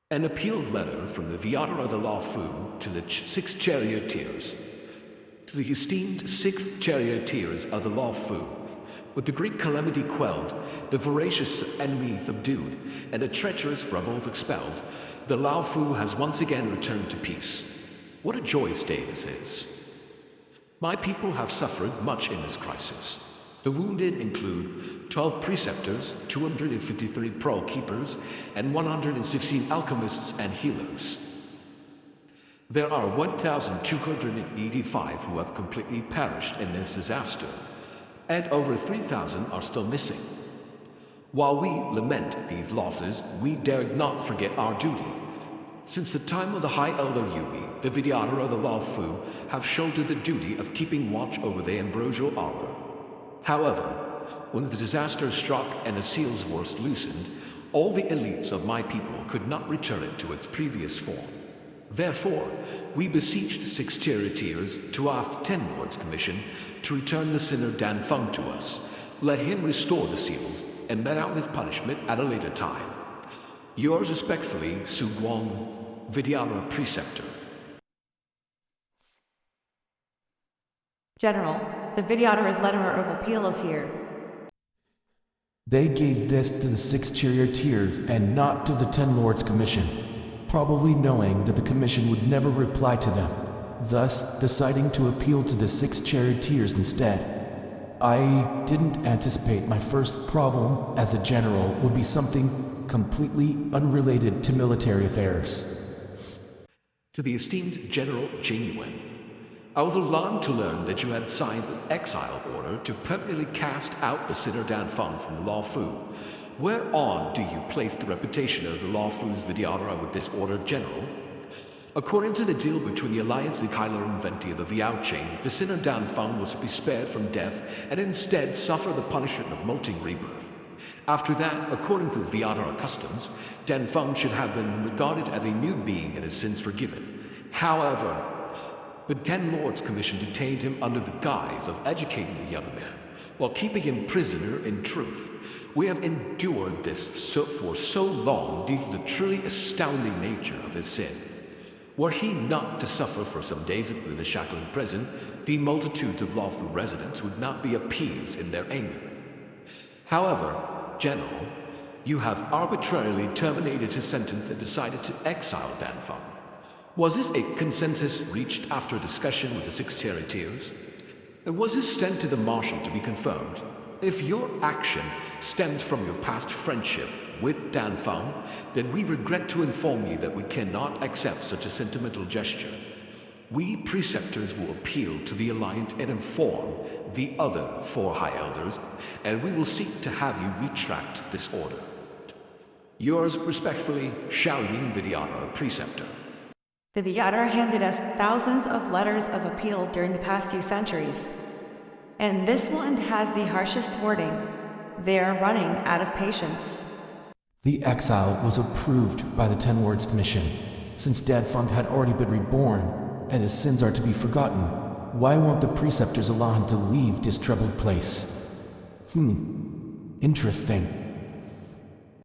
An appeal letter from the Vidyadhara the Lawful to the six Charioteers. To the esteemed six Charioteers of the Lawful, with the great calamity quelled, the voracious enemy subdued, and the treacherous rebels expelled, the Lawful has once again returned to peace. What a joyous day this is. My people have suffered much in this crisis. The wounded include 12 preceptors, 253 pearl keepers, and 116 alchemists and healers. There are 1,285 who have completely perished in this disaster, and over 3,000 are still missing. While we lament these losses, we dare not forget our duty. Since the time of the High Elder Yuan, the Vidyadhara the Lawful have shouldered the duty of keeping watch over the ambrosial arbor. However, when the disaster struck and the seals were loosened, all the elites of my people could not return it to its previous form. Therefore, we beseech the six Charioteers to ask the Ten Lords Commission to return the sinner Dan Feng to us. Let him restore the seals and met out his punishment at a later time. Yours respectfully, Su Guang, Vidyadhara Preceptor. General, the Vidyadhara's letter of appeal is here. They gave this to the six Charioteers and not to the Ten Lords Commission, probably knowing that the Commission would never reply to them, thus deciding to appeal to the six Charioteers instead. I didn't anticipate my first problem as a general would be something completely unrelated to military affairs. To the esteemed General Jing, I was alarmed to learn that you had signed an exile order to permanently cast out the sinner Dan Feng from the Lawful. Whereon do you place the reputation of the Lawful's Vidyadhara with this order, General? According to the deal between the Alliance of Kyler and Venti of the Viao Chain, the sinner Dan Feng was to be spared from death and instead suffer the punishment of molting rebirth. After that, according to the Vidyadhara customs, Dan Feng should have been regarded as a new being and his sins forgiven. However, the Ten Lords Commission detained him under the guise of educating the young man, while keeping him prisoner in truth. We have endured this for so long due to the truly astounding nature of his sin. Were he not to suffer for some days in the shackling prison, the multitudes of lawful residents would not be appeased in their anger. However, General, you have arbitrarily terminated his sentence and decided to exile Dan Feng. Was this a consensus reached after a discussion with the six Charioteers? And was this sent to the Marshal to be confirmed? If your action stemmed from your past friendship with Dan Feng, then we regret to inform you that we cannot accept such a sentimental gesture. We preceptors will appeal to the Alliance and inform the other four High Elders, and we will seek to have you retract this order. Yours respectfully, Xiaoying Vidyadhara Preceptor. The Vidyadhara handed us thousands of letters of appeal during the past few centuries. And this one has the harshest wording. They are running out of patience. The exile was approved by the Ten Lords Commission. Since Dan Feng had already been reborn, and his sins are to be forgotten, why won't the Preceptors allow him to leave this troubled place? Interesting.